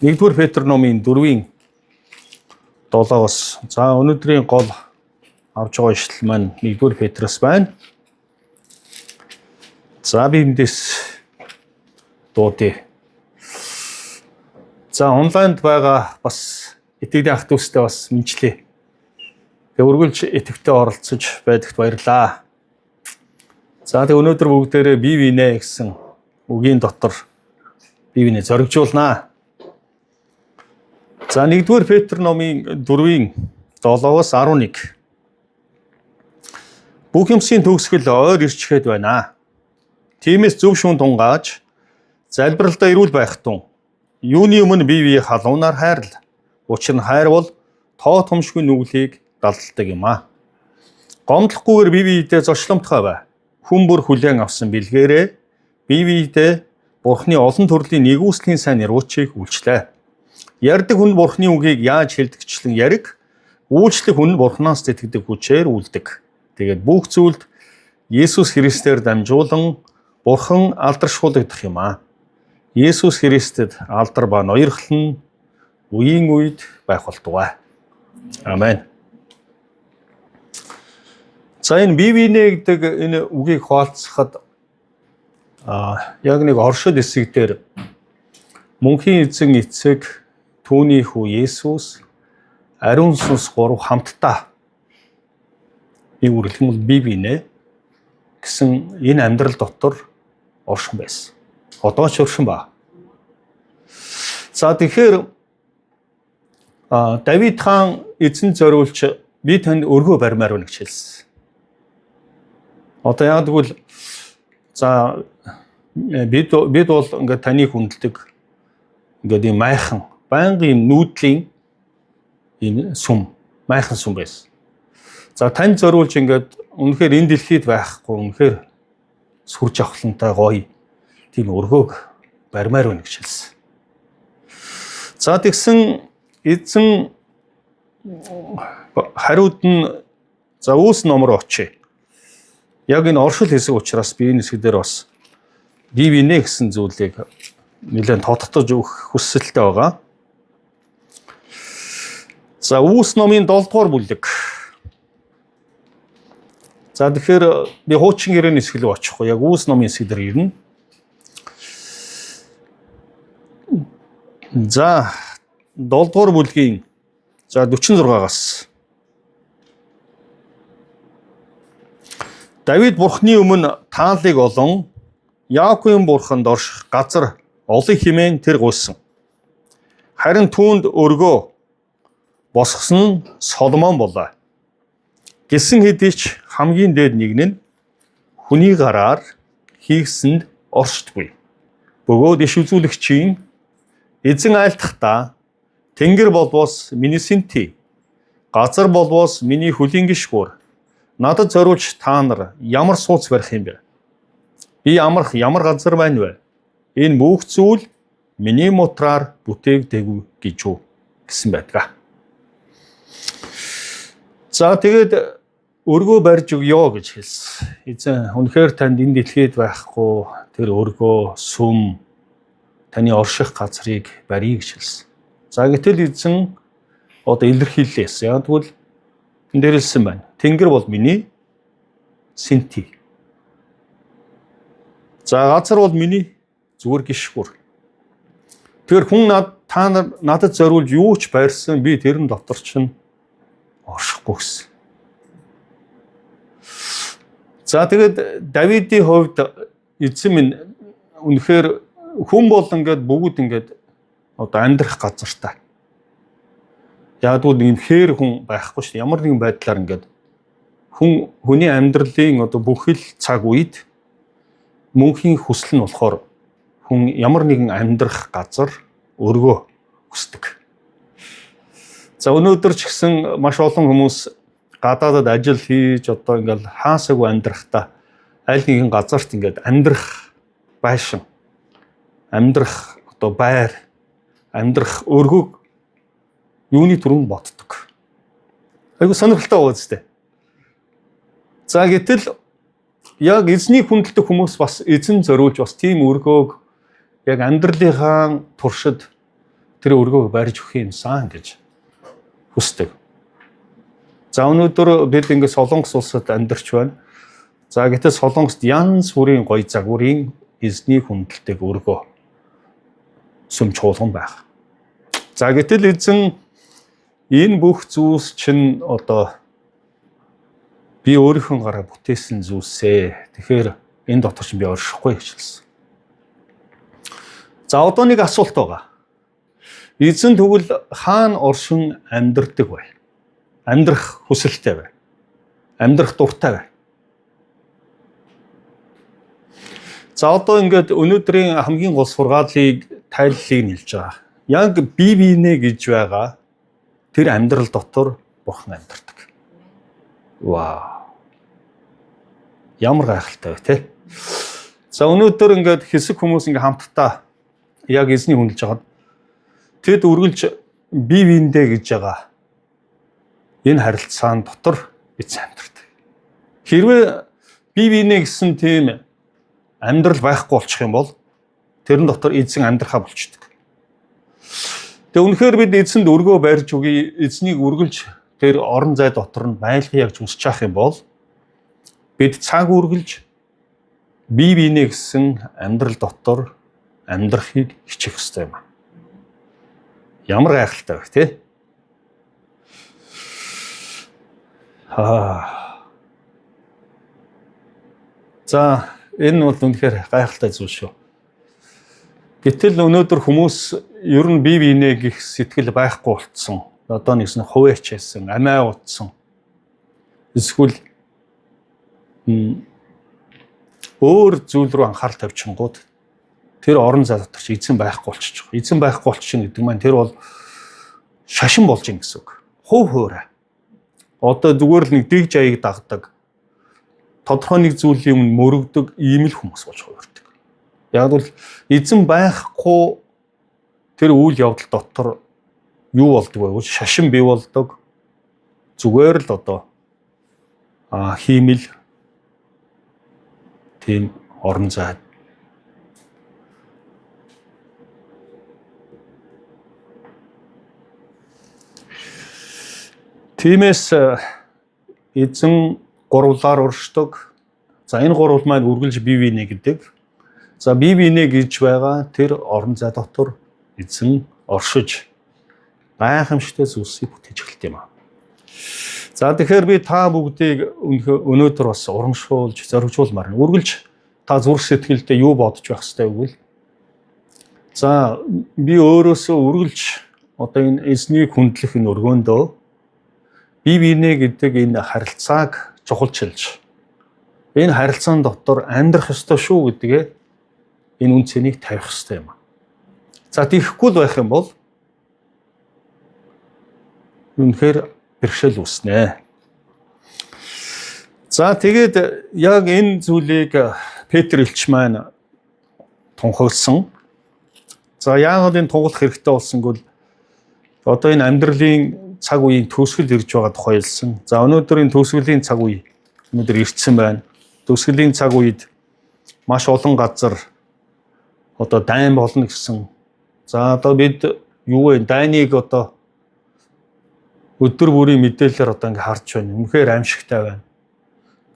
1-р Петр номын 4-7-оос. За өнөөдрийн гол авч байгаа ишлэл маань 1-р Петроос байна. За би эндээс дуудъя. За онлайнд байгаа бас итгэлийн ах дүүстэй бас мэдчлээ. Тэг үргэлж итгэвтэй оролцож байдагт баярлаа. За тэг өнөөдөр бүгдээрээ бие биенээ гэсэн үгийн дотор бие биенээ зоригжуулнаа. За 1-р Петр номын 4-7-оос 11. Бүх юмсийн төгсгөл ойр ирчгээд байна. Тиймээс зөв шүүн тунгааж залбиралдаа эрүүл байх тун. Юуны өмнө бие бие халуунаар хайрл. Учир нь хайр бол тоо томшгүй нүглийг далддаг юм аа. Гомдлохгүйгээр бие биедээ зочломтгой бай. Хүн бүр хүлээн авсан бэлгээрээ бие биедээ Бурхны олон төрлийн нэгүслийн сайн нэрвчийг үйлчлээ. Ярддаг хүн Бурхны үгийг яаж хэлдэгчлэн яриг, үйлчлэх хүн Бурханаас тэтгэдэг хүчээр үлдэг. Тэгээд бүх зүйлд Есүс Христээр дамжуулан Бурхан алдаршуулгадах юм аа. Есүс Христэд алдар ба ноёрхол нь үеийн үед байх болтугай. Амен. За энэ бие биенээ гэдэг энэ үгийг хаалцахад яг нэг оршид хэсэг дээр мөнхийн эзэн эцэг түүний хүү Есүс ариун сүнс гурав хамтдаа нэг үрлэх юм бол бие биенээ гэсэн энэ амьдрал дотор оршин байсан. Одоо ч оршин ба. За тэгэхээр Давид хаан эзэн зориулж би танд өргөө барьмаар байна гэж хэлсэн. Одоо яг тэгвэл за бид бол ингээд таныг хүндэлдэг ингээд юм майхан байнгын юм нүүдлийн энэ сүм майхан сүм байсан. За танд зориулж ингээд үнэхээр энэ дэлхийд байхгүй үнэхээр сүр жавхлантай гоё тийм өргөөг барьмаар байна гэж хэлсэн. За тэгсэн эзэн хариуд нь за Үүс номор очие. Яг энэ оршил хэсэг учраас би энэ хэсгээр бас бие биенээ гэсэн зүйлийг нэлээд тодтож өгөх хүсэлтэй байгаа. За Үүс номын 7-р бүлэг. За тэгэхээр би хуучин гэрээний хэсэг рүү очихгүй. Яг Үүс номын хэсгээр ирнэ. За 7-р бүлгийн за 46-аас. Давид Бурхны өмнө тааллыг олон Яаковын Бурханд орших газар олон хэмээн тэр гуйсан. Харин түүнд өргөө босгосон нь Соломон болоо. Гэсэн хэдий ч хамгийн дээд нэг нь хүний гараар хийгсэнд оршдгүй. Бөгөөд иш үзүүлэгчийн эзэн айлтгахдаа тэнгэр болбоос миний сэнти, газар болбоос миний хөлийн гишгүүр надад зориулж та нар ямар сууц барих юм бэ? Би ямар газар байна вэ? Энэ бүх зүйл миний мутраар бүтээгдээгүй гэж юу гэсэн байдаг. За тэгээд өргөө барьж өгье гэж хэлсэн. Эзэн үнэхээр танд энэ дэлхийд байхгүй тэр өргөө сүм таны орших газрыг барья гэж хэлсэн. За гэтэл эзэн одоо илэрхийллээс яг тэгвэл энэ дээр хэлсэн байна. Тэнгэр бол миний сэнти. За газар бол миний зүгээр гишгүр. Тэр хүн та надад зориулж юу ч байрсан би тэрэн дотор чинь оршихгүй гэсэн. За тэгээд Давидын хувьд эзэн минь үнэхээр хүн бол ингээд бүгд ингээд одоо амьдрах газартай. Яг л ийм хээр хүн байхгүй шүү дээ. Ямар нэгэн байдлаар ингээд хүний амьдралын одоо бүхэл цаг үед мөнхийн хүсэл нь болохоор хүн ямар нэгэн амьдрах газар өргөө хүсдэг. За өнөөдөр ч гэсэн маш олон хүмүүс гадаадад ажил хийж одоо ингээд хаасаагүй амьдрахдаа аль нэгэн газарт ингээд амьдрах байшин, амьдрах одоо байр, амьдрах өргөг юуны түрүүнд боддог. Айгу сонирхолтой байгаа зү. За гэтэл яг эзнийг хүндэлдэг хүмүүс бас эзэн зориулж бас тийм өргөөг яг амьдралынхаа туршид тэр өргөө барьж өгөх юмсан гэж хүсдэг. За өнөөдөр бид ингээд Солонгос улсад амьдарч байна. За гэтэл Солонгост янз бүрийн гоё загварын эзний хүндэлдэг өргөө сүм чуулган байх. За гэтэл эзэн энэ бүх зүйлс чинь одоо би өөрийнхөө гараа бүтээсэн зүйлсээ. Тэгэхээр энэ дотор чинь би оршихгүй гэж хэлсэн. За одоо нэг асуулт байгаа. Эзэн тэгвэл хаана оршин амьдардаг вэ? Амьдрах хүсэлтэй бай. Амьдрах дуртай бай. За одоо ингээд өнөөдрийн хамгийн гол сургаалыг тайллыг нэлж байгаа. Яг бие биенээ гэж байгаа тэр амьдрал дотор Бурхан амьдардаг. Вау. Ямар гайхалтай вэ, тэ? За өнөөдөр ингээд хэсэг хүмүүс ингээд хамтдаа яг эзний хүндэлж хагаад тэд үргэлж бие биендээ гэж байгаа энэ харилцаан дотор эзэн амьдардаг. Хэрвээ бие биенээ гэсэн тийм амьдрал байхгүй болчих юм бол тэрэн дотор эзэн амьдрахаа болчдөг. Тэгээ үнэхээр бид эзэнд өргөө барьж өгье, эзнийг үргэлж тэр орон зай дотор нь байлгахыг хүсэж ах юм бол бид цаг үргэлж бие биенээ гэсэн амьдрал дотор амьдрахыг хичээх ёстой юм. Ямар гайхалтай вэ, тэ? За энэ бол үнэхээр гайхалтай зүйл шүү. Гэтэл өнөөдөр хүмүүс ер нь бие биенээ гих сэтгэл байхгүй болцсон. Одоо нэгсэн хуваач хийсэн, амиа утсан. Эсвэл өөр зүйл рүү анхаарал тавьчихгууд тэр орон зай дотор чи эзэн байхгүй болчихж байгаа. Эзэн байхгүй болчихно гэдэг маань тэр бол шашин болж ийн гэсэн үг. Хувь хуурай. Одоо зүгээр л нэг дэг жаяг дагдаг. Тодорхой нэг зүйлийн өмнө мөрөгдөг ийм л хүмүүс болж хувирдаг. Яг бол эзэн байхгүй тэр үйл явдал дотор юу болдог вэ? Шашин бий болдог. Зүгээр л одоо хиймэл тийм орон зай. Тиймээс эзэн гурвлаар уршдаг. За энэ гурвал маань үргэлж бие биенээ гэдэг. За бие биенээ гэж байгаа тэр орон зай дотор эзэн оршиж гайхамшигтай зүйлсийг бүтээж эхэлт юм аа. За тэгэхээр би та бүгдийг өнөөдөр бас урамшуулж, зоригжуулмаар. Үргэлж та зүрх сэтгэлдээ юу бодож байх ёстой вэ? За би өөрөөсөө үргэлж одоо энэ эзнийг хүндлэх энэ өргөөндөө бие биенээ гэдэг энэ харилцааг чухалчилж энэ харилцаан дотор амьдрах ёстой шүү гэдгээ энэ үн цэнийг тавих ёстой юм. За тийхгүй л байх юм бол үнэхээр бэрхшээл үүснэ. За тэгээд яг энэ зүйлийг Петр элч маань тунхагласан. За яагаад энэ тунхаглах хэрэгтэй болсон гэвэл одоо энэ амьдралын цаг үеийн төгсгөл ирж байгаа тухай хэлсэн. За өнөөдөр энэ төгсгөлийн цаг үе өнөөдөр ирсэн байна. Төгсгөлийн цаг үед маш олон газар одоо дайн болно гэсэн. За одоо бид юу вэ? Дайныг одоо өдөр бүрийн мэдээлэлээр одоо ингээ харж байна. Үнэхээр аимшигтай байна.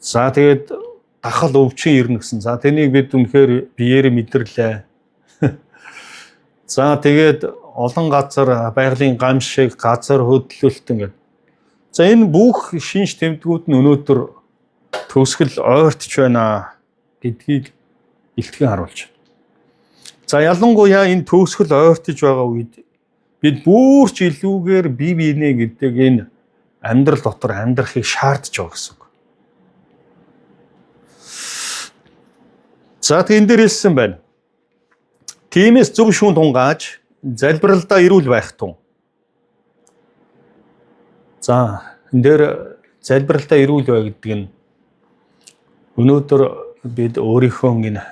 За тэгээд дахал өвчин ирнэ гэсэн. За тэнийг бид үнэхээр биеэрээ мэдэрлээ. За тэгээд олон газар байгалийн гамшиг, газар хөдлөлт ингээд. За энэ бүх шинж тэмдгүүд нь өнөөдөр төгсгөл ойртож байна гэдгийг илтгэн харуулж байна. За ялангуяа энэ төгсгөл ойртож байгаа үед бид бүр ч илүүгээр бие биенээ гэдэг энэ амьдрал дотор амьдрахыг шаардж байгаа гэсэн үг. За энэ дээр хэлсэн байна. Тиймээс зөв шүүн тунгааж залбиралдаа эрүүл байх тун. За энэ дээр залбиралдаа эрүүл бай гэдэг нь өнөөдөр бид өөрийнхөө энэ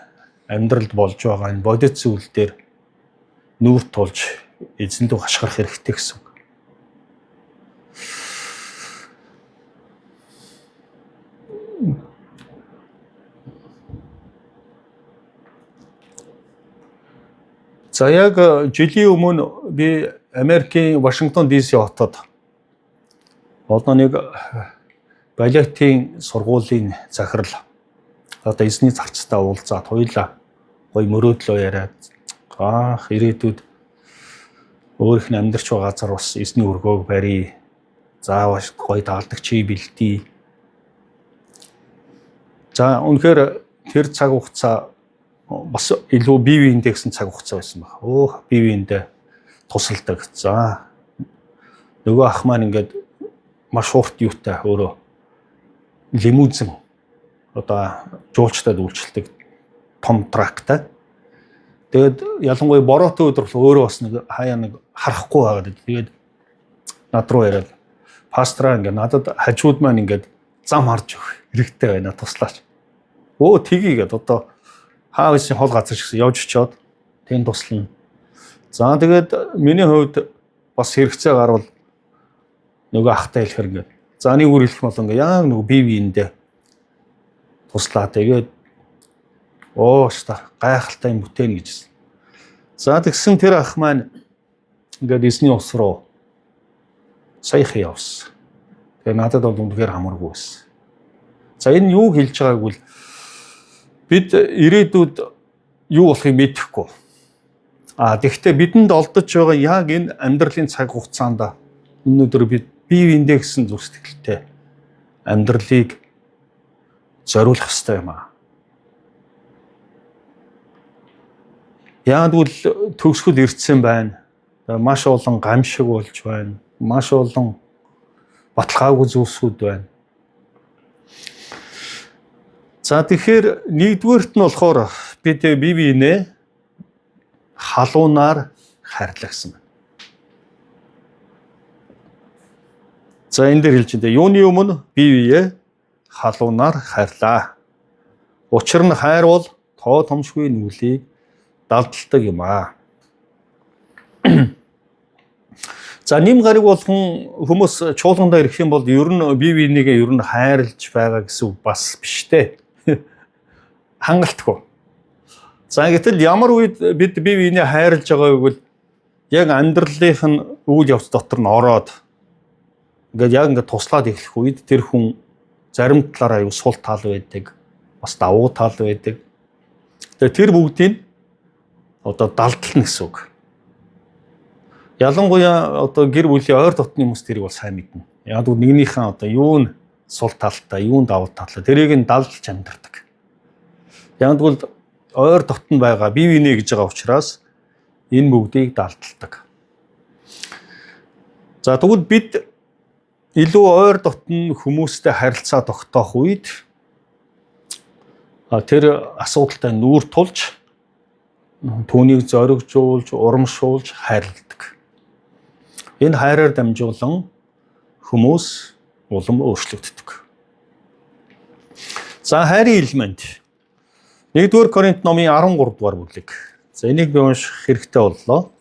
амьдралд болж байгаа энэ бодит зүйл дээр нүүр тулж эзэндөө хашгирах хэрэгтэй гэсэн үг. За яг жилийн өмнө би Америкийн Вашингтон DC хотод одоо нэг балетын сургуулийн захирал одоо эзний зарцтай уулзаад хоёлаа гоё мөрөөдлөө яриад ирээдүйд өөрийнх нь амьдарч байгаа газар бас эзний өргөөг барья. Заавал гоё даалдаг чи бэлдээ. За үнэхээр тэр цаг хугацаа бас илүү бие биендээ гэсэн цаг хугацаа байсан баг. Бие биендээ тусалдаг. За нөгөө ах маань ингээд маш урт юутай өөрөө лимузин одоо жуулчдад үйлчлдэг том трактай. Тэгээд ялангуяа бороотой өдөр бол өөрөө бас нэг хаяа нэг харахгүй байгаад. Тэгээд над руу яриад пастраа ингээд надад хажууд маань ингээд зам харж өгөх хэрэгтэй байна туслаач. Тгийгээд одоо хаавсын хол газар шиг явж очиод тэн туслана. За тэгээд миний хувьд бас хэрэгцээ гарвал нөгөө ахтай хэлэхэр ингээд за нэг үр хэлэх бол ингээд яг нөгөө бие биендээ туслаа. Тэгээд гайхалтай юм бүтээн гэжсэн. За тэгсэн тэр ах маань ингээд эзний ус руу саяхан явсан. Тэгээд надад бол үнэхээр хамааргүй байсан. За энэ юу хэлж байгааг бол бид ирээдүйд юу болохыг мэдэхгүй. Тэгэхдээ бидэнд олдож байгаа яг энэ амьдралын цаг хугацаанд өнөөдөр бид бие биендээ гэсэн зүрх сэтгэлтэй амьдралыг зориулах хэрэгтэй юм аа. Яг бол төгсгөл ирсэн байна. Маш олон гамшиг болж байна. Маш олон баталгаагүй зүйлсүүд байна. За тэгэхээр нэгдүгээрт нь болохоор бид бие биенээ халуунаар хайрлаа гэсэн байна. За энэ дээр хэлж байна. Юуны өмнө бие биеэ халуунаар хайрлаа. Учир нь хайр бол тоо томшгүй нүглийг далдалдаг юм аа. За нэм гариг болгон хүмүүс чуулгандаа ирэх юм бол ер нь бие биенийгээ ер нь хайрлж байгаа гэсэн үг бас биш дээ. Хангалтгүй. За гэтэл ямар үед бид бие биенээ хайрлж байгааг бол яг амьдралынх нь үйл явц дотор нь ороод ингээд туслаад эхлэх үед тэр хүн зарим талаараа аюу сул тал байдаг, бас давуу тал байдаг. Тэгээ тэр бүгдийг одоо далдлна гэсэн үг. Ялангуяа одоо гэр бүлийн ойр дотны хүмүүс тэрийг бол сайн мэднэ. Яг л нэгнийхэн одоо юу нь сул талтай, юу нь давуу талтай тэрийг нь далдалж амьдардаг. Яг л ойр дотн байгаа бие биенээ гэж байгаа учраас энэ бүгдийг далдалдаг. За тэгвэл бид илүү ойр дотн хүмүүстэй харилцаа тогтоох үед тэр асуудалтай нүүр тулж түүнийг зоригжуулж, урамшуулж хайрладаг. Энэ хайраар дамжуулан хүмүүс улам өөрчлөгддөг. За хайрын элемент. 1-р Коринт номын 13 дугаар бүлэг. За энийг би унших хэрэгтэй боллоо.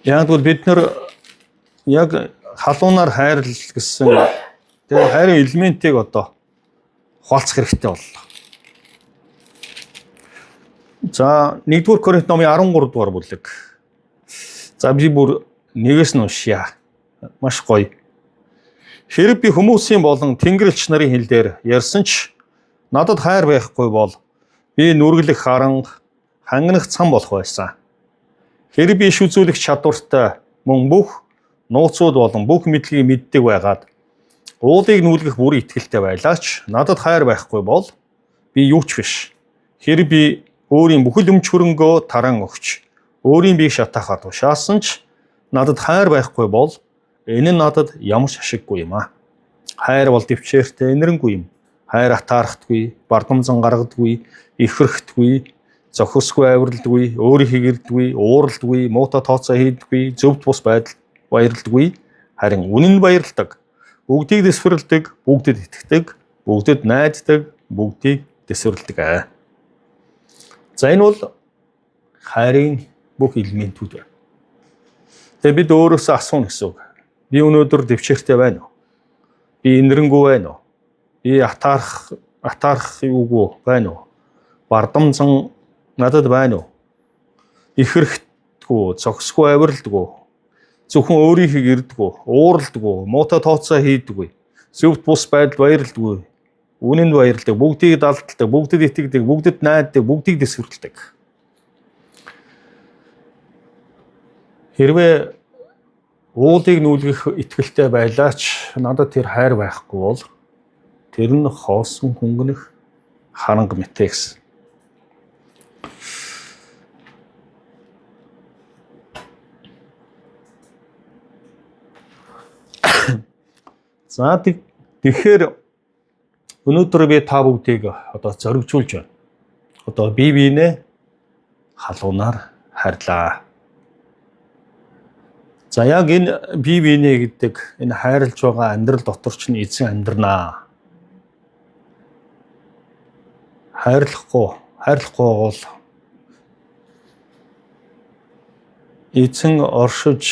Яг бол бид нар яг халуунаар хайрлал гэсэн тэр хайрын элементийг одоо хуалцах хэрэгтэй боллоо. За 1-р Коринт номын 13 дугаар бүлэг. За би бүр нэгээс нь уншия. Маш гоё. Хэрэг би хүмүүсийн болон тэнгэрлэгч нарын хэлээр ярьсан ч надад хайр байхгүй бол би нүргэлэх харанга хангах цам болох байсан. Хэрэг би иш үзүүлэх чадвартай мөн бүх нууцуд болон бүх мэдлэгийг мэддэг байгаад уулыг нүүлгэх бүр итгэлтэй байлаач надад хайр байхгүй бол би юу ч биш. Хэрэг би өөрийн бүхэл өмч хөрөнгөө таран өгч өөрийн биеийг шатаахад тушаасан ч надад хайр байхгүй бол энэ нь надад ямар ч ашиггүй юм аа. Хайр бол дэвчээртэй энэрэнгүй юм. Хайр атаархдаггүй, бардамзан гаргадаггүй, ихрэхдаггүй, зохисгүй авиралдаггүй, өөрийг хэрдэггүй, ууралдаггүй, муутай тооцоо хийдэггүй, зөвд бус байдал баярлдаггүй. Харин үнэн баярлдаг. Бүгдийг дэвсгэрэлдэг, бүгдэд итгэдэг, бүгдэд найддаг, бүгдийг дэвсгэрэлдэг. За энэ бол хайрын бүх элементүүд байна. Тэгээ бид өөрөөсөө асууна гэсэн үг. Би өнөөдөр дэвчээртэй байна уу? Би инэрэнгүй байна уу? Би атаарх юугүй байна уу? Бардамзан надад байна уу? Их хэрэгтгүй, зогсгүй авиралдгүй, зөвхөн өөрийнхийг ирдэггүй, ууралдаггүй, муутай тооцоо хийдэггүй, зөвхт бус байдал баярлдаггүй, үнэнд баярлдаг, бүгдийг далдалдаг, бүгдэд итгэдэг, бүгдэд найддаг, бүгдийг дэсвэрлэдэг. Хэрвээ уулыг нүүлгэх итгэлтэй байлаач надад тэр хайр байхгүй бол тэр нь хоосон хөнгөнөх харанга мэтэ гэсэн. За тэгэхээр өнөөдөр би та бүгдийг одоо зоригжуулж байна. Одоо бие биенээ халуунаар хайрлаа. За яг энэ бие биенээ гэдэг энэ хайрлж байгаа амьдрал дотор ч эзэн амьдрнаа. Хайрлахгүй бол эзэн оршиж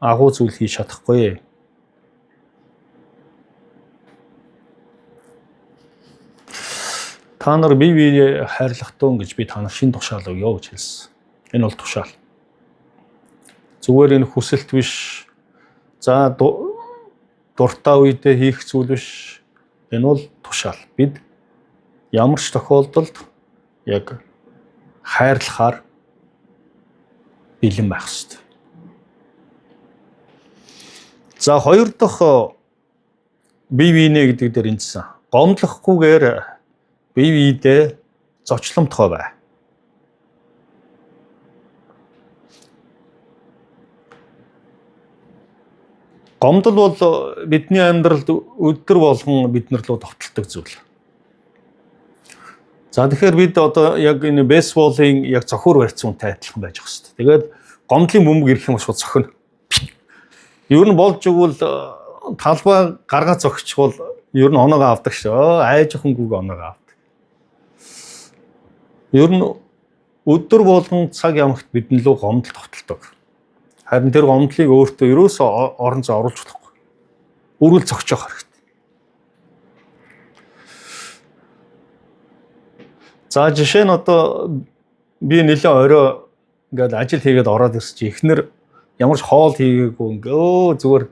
агуу зүйл хийж чадахгүй. Та нар бие биенээ хайрлах тун гэж би та нар шин тушаал өгье гэж хэлсэн. Энэ бол тушаал. Зүгээр энэ хүсэлт биш. За дуртай үедээ хийх зүйл биш. Энэ бол тушаал. Бид ямар ч тохиолдолд яг хайрлахаар бэлэн байх ёстой. За хоёр дахь бие биенээ гэдэг дээр энэсэн. Гомдлохгүйгээр бие биедээ зочломтгой бай. Гомдол бол бидний амьдралд өдөр болгон биднэр рүү товтолдог зүйл. За тэгэхээр бид одоо яг энэ бейсболын яг цохор барьсан үнтэй адилхан байж хэвчээ. Тэгээд гомдлын бөмбөг ирэх юм шиг цохино. Ер нь болж игэл талбай гаргаа зогсчихвол ер нь оноогоо авдаг шүү. Айж охингүйг оноогоо авдаг. Ер нь өдөр болгон цаг ямагт бидэн лөө гомдол товтолдог. Харин тэр гомдлыг өөртөө ерөөсөө орон зай оруулж болохгүй. Үргэлж зогсоох хэрэгтэй. За жишээ нь одоо би нэлээд орой ингээд ажил хийгээд ороод ирсэн чи эхнэр ямар ч хоол хийгээгүй ингээ зүгээр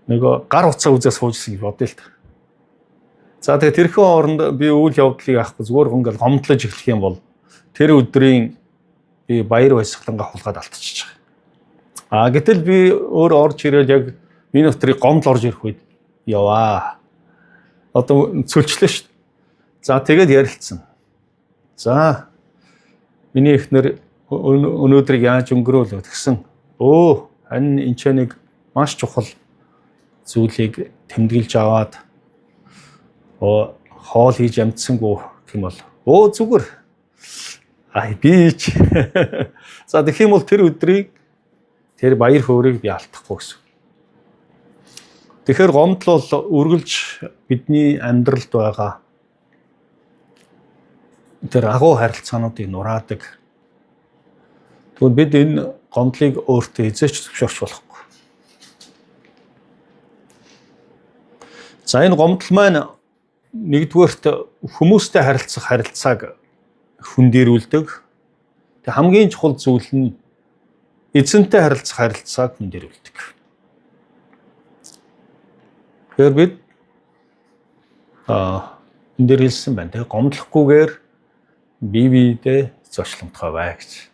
нөгөө гар утсаа үзээ суужсэн гэж бодъё л та. За тэгээ тэрхэн оронд би үйл явдлыг авахгүй зүгээр ингээл гомдлож эхлэх юм бол тэр өдрийн би баяр баясгалангаа хулгаад алдчихж байгаа. Гэтэл би өөр орж ирэл яг миний өдрийг гомдол орж ирэх үед яваа. Одоо цөлчлээ шүү дээ. За тэгээд ярилцсан. За миний эхнэр өнөөдрийг яаж өнгөрөөлөө гэсэн. Харин энэ ч нэг маш чухал зүйлийг тэмдэглэж аваад хоол хийж амжсангүй гэх юм бол зүгээр. Би ч. За тэгэх юм бол тэр өдрийг тэр баяр хөөргийг би алдахгүй гэсэн. Тэгэхээр гомдол бол үргэлж бидний амьдралд байгаа тэр агуу харилцаануудыг нураадаг. Тэгвэл бид энэ гомдлыг өөртөө эзэж зөвшөөрч болохгүй. За энэ гомдол маань нэгдүгээрт хүмүүстэй харилцах харилцааг хүндэрүүлдэг. Тэг хамгийн чухал зүйл нь эзэнтэй харилцах харилцааг хүндэрүүлдэг. Тэгэхээр бид энэ дээр хэлсэн байна. Тэг гомдлохгүйгээр бие биедээ зочломтгой бай гэж.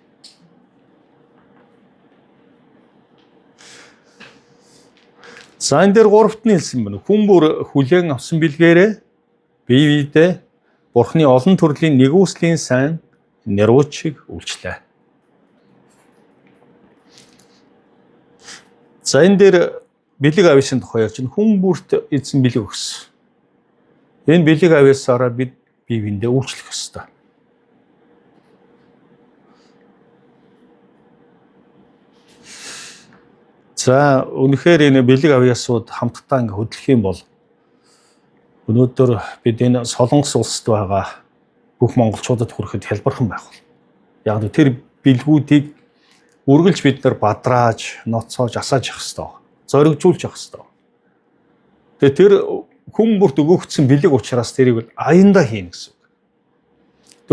За энэ дээр гуравт нь хэлсэн байна. Хүн бүр хүлээн авсан бэлгээрээ бие биедээ Бурхны олон төрлийн нэгүслийн сайн нэрвчиг үйлчлээ. За энэ дээр бэлэг авьяасын тухай ярьж байна. Хүн бүрт эзэн бэлэг өгсөн. Энэ бэлэг авьяасаараа бид бие биендээ үйлчлэх ёстой. За үнэхээр энэ бэлэг авьяасууд хамтдаа ингэ хөдлөх юм бол өнөөдөр бид энэ Солонгос улсад байгаа бүх монголчуудад хүрэхэд хялбархан байх бол. Яг нь тэр бэлгүүдийг үргэлж бид нар бадрааж, ноцоож, асааж явах хэрэгтэй. Зоригжуулж явах хэрэгтэй. Тэгээ тэр хүн бүрт өгөгдсөн бэлэг учраас тэрийг аяндаа хийнэ гэсэн үг.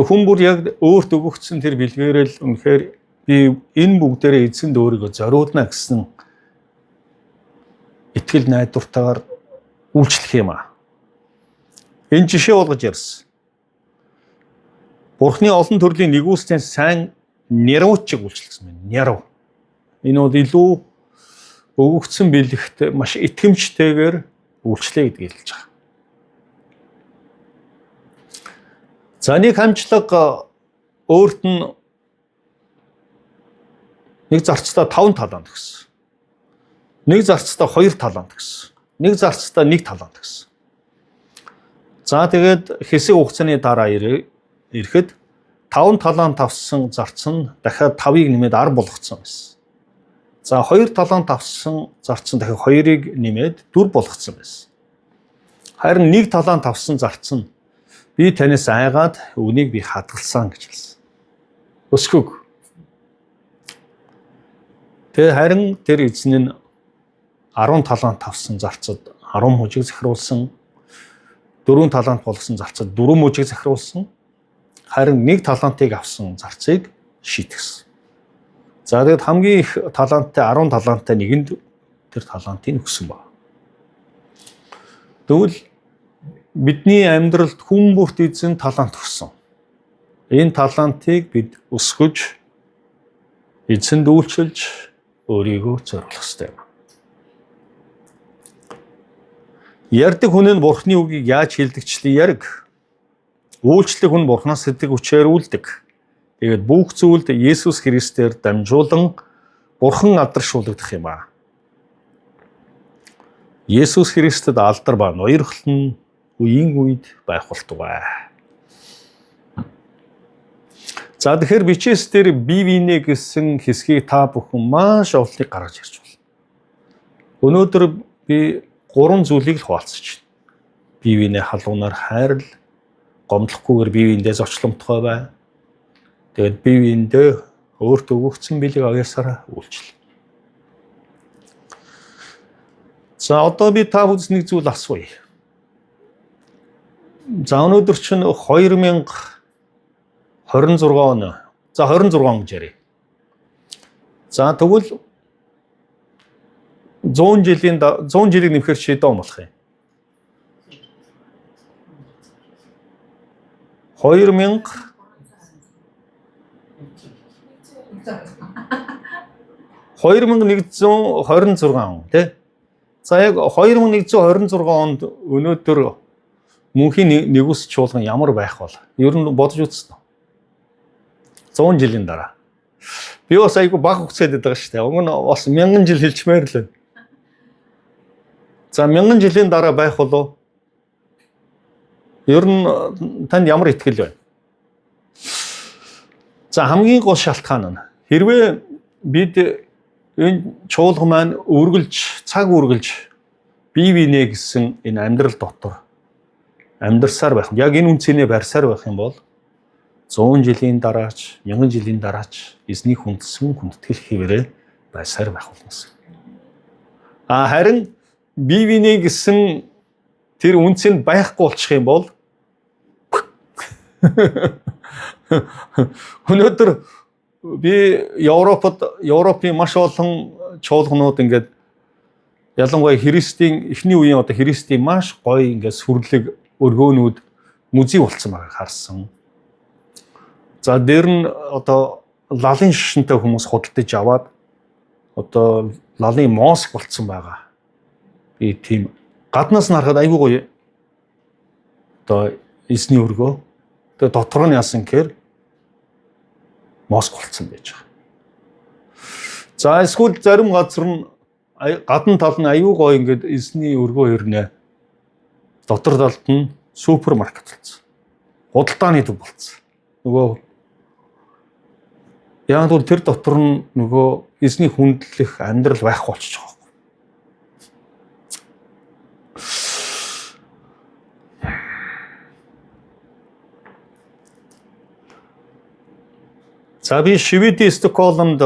Хүн бүр яг өөрт өгөгдсөн тэр бэлгээрэл үнэхээр би энэ бүгдээрээ эзэнд өөрийгөө зориулна гэсэн итгэл найдвартайгаар үйлчлэх юм аа. Энэ жишээ болгож ярьсан. Бурхны олон төрлийн нэгүслийн сайн нэрвчиг үйлчлэгсэн байна. Нэрв. Энэ бол илүү өгөгдсөн бэлэгт маш итгэмжтэйгээр үйлчлэе гэдгийг хэлж байгаа. За нэг хамчлага өөрт нь нэг зарцтай 5 талант гэсэн. Нэг зарцтай 2 талант гэсэн. Нэг зарцтай 1 талант гэсэн. За тэгээд хэсэг хугацааны дараа ирэхэд 5 талант авсан зарц нь дахиад 5-ыг нэмээд 10 болгоцсон байсан. За 2 талант авсан зарц нь дахиад 2-ыг нэмээд 4 болгоцсон байсан. Харин 1 талант авсан зарц нь би танаас айгаад үнийг би хадгалсан гэж хэлсэн. Өсгөг. Тэр харин тэр эзэн нь 10 талант авсан зарцад 10 мужийг захируулсан, 4 талант болгосон зарцад 4 мужийг захируулсан, харин 1 талантыг авсан зарцыг шийтгсэн. За тэгэд хамгийн их таланттай 10 таланттай нэгэнд тэр талантыг өгсөн ба. Тэгвэл бидний амьдралд хүн бүрт эзэн талант өгсөн. Энэ талантыг бид өсгөж, эзэнд үйлчилж, өөрийгөө зориулах ёстой юм. Ярьдаг хүн нь Бурхны үгийг яаж хэлдэгчлээ яриг. Үйлчлэх хүн Бурхнаас сэтгэх хүчээр үлдэг. Тэгээд бүх зүйлд Есүс Христээр дамжуулан Бурхан алдаршуулгдах юм аа. Есүс Христэд алдар ба ноёрхол нь үеийн үед байх болтугай. За тэгэхээр бичээс дээр бие биенээ гэсэн хэсгийг та бүхэн маш олныг гаргаж ирж байна. Өнөөдөр би 3 зүйлийг л хуваалцаж байна. Бие биенээ халуунаар хайрл, гомдлохгүйгээр бие биендээ зочломтгой бай. Тэгээд бие биендээ өөрт өгөгдсөн бэлэг аясаараа үйлчил. За одоо би та бүхэнд нэг зүйл асууя. За өнөөдөр чинь 2026 он. За 26 он гэж ярив. За тэгвэл 100 жилийг нэмэхээр чи доо болох юм. 2126 он тий. За яг 2126 онд өнөөдөр мөнхийн нэгүс чуулган ямар байх бол ер нь бодож үзсэн. 100 жилийн дараа. Би бас айгүй баг хугацаад байдаг шүү дээ. Өмнө бас 1000 жил хэлчмээр л байна. За 1000 жилийн дараа байх болов. Ер нь танд ямар итгэл байна? За хамгийн гол шалтгаан нь хэрвээ бид энэ чуулган маань цаг үргэлж бие биенээ гэсэн энэ амьдрал дотор амьдарсаар байх. Яг энэ үнцэнээ барьсаар байх юм бол 100 жилийн дараач, 1000 жилийн дараач эзний хүндсэн хүндэтгэл хэвээрээ байсаар байх болно. Харин бие биенээ гэсэн тэр үнцэн байхгүй болчих юм бол өнөөдөр би Европын маш олон чуулганууд ингээд ялангуяа Христийн эхний үеийн одоо Христийн маш гоё ингээд сүрлэг өргөөнүүд музей болцсон байгааг харсан. За дээр нь одоо лалын шишинтэй хүмүүс худалдаж аваад одоо лалын моск болцсон байгаа. Би тийм гаднаас нь харахад айгүй гоё. Одоо эзний өргөө. Тэгээ дотор нь яасан гэхээр моск болцсон байж байгаа. За эсвэл зарим газар нь гадна тал нь аюу гоё ингээд эзний өргөө ирнэ. Дотор талд нь супермаркет болсон. Худалдааны төв болсон. Нөгөө яг бол тэр дотор нь нөгөө эзний хүндлэх амьдрал байх болчих жоох. За би Шведийн Стокгольмд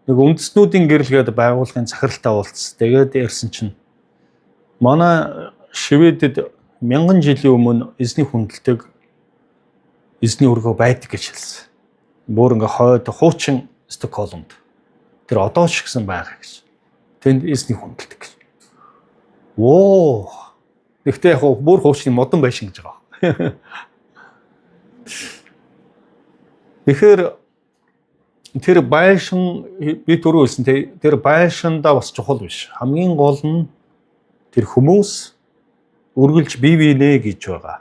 нэг үндэстнүүдийн гэрэлгээд байгууллагын захиралтай уулзсан. Тэгээд ярьсан чинь манай Шведэд 1000 жилийн өмнө эзний хүндэлдэг эзний өргөө байдаг гэж хэлсэн. Бүр ингээ хойд хуучин Стокгольмд тэр одоо ч гэсэн байгаа гэж. Тэнд эзний хүндэлдэг гэж. Оо. Гэхдээ яг бүр хуучны модон байшин гэж байгаа. Тэгэхээр тэр байшин би түрүү хэлсэн тэр байшиндаа бас чухал биш. Хамгийн гол нь тэр хүмүүс үргэлж бие биенээ гэж байгаа.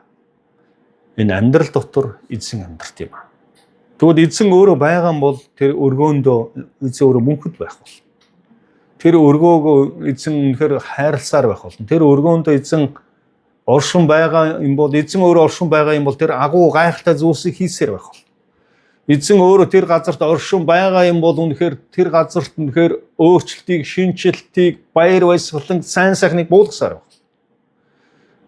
Энэ амьдрал дотор эзэн амьдрт юм аа. Тэгвэл эзэн өөрөө байгаа бол тэр өргөөндөө эзэн өөрөө мөнхөд байх бол. Тэр өргөөгөө эзэн үнэхээр хайрласаар байх бол. Тэр өргөөндөө эзэн оршин байгаа юм бол эзэн өөрөө оршин байгаа юм бол тэр агуу гайхалтай зүйлсийг хийсээр байх бол. Эзэн өөрөө тэр газарт оршин байгаа юм бол үнэхээр тэр газарт үнэхээр өөрчлөлтийг, шинжилтийг, баяр баясгалан, сайн сайхныг буулгасаар байх.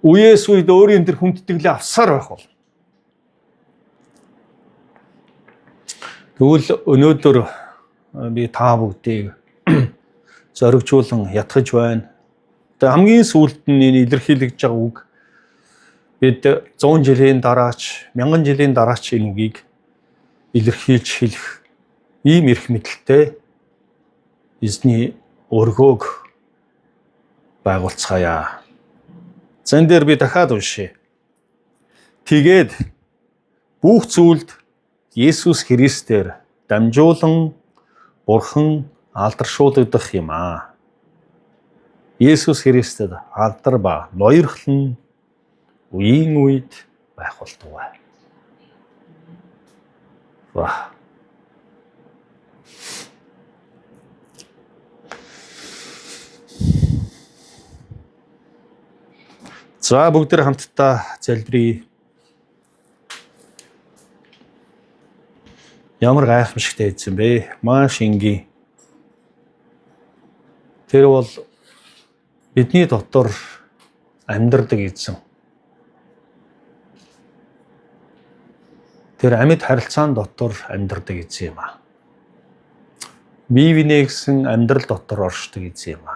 Үеэс үед өөрийн тэр хүндэтгэлээ авсаар байх бол. Тэгвэл өнөөдөр би та бүгдийг зоригжуулан ятгах байна. Тэгээ хамгийн сүүлд нь энэ илэрхийлэгдэж байгаа үг бид 100 жилийн дараач, 1000 жилийн дараач энэ үгийг илэрхийлж хэлэх ийм эрх мэдэлтэй эзний өргөөг байгуулцгаая. Зэн дээр би дахиад уншия. Тэгээд бүх зүйлд Есүс Христээр дамжуулан Бурхан алдаршуулгадах юм аа. Есүс Христэд алдар ба ноёрхол нь үеийн үед байх болтугай. Ваа. За бүгд хамтдаа залбирая. Ямар гайхамшигтай эзэн бэ? Маш энгийн. Тэр бол бидний дотор амьдардаг эзэн. Тэр амьд харилцаан дотор амьдардаг эзэн юм аа. Бие биенээ гэсэн амьдрал дотор оршдог эзэн юм аа.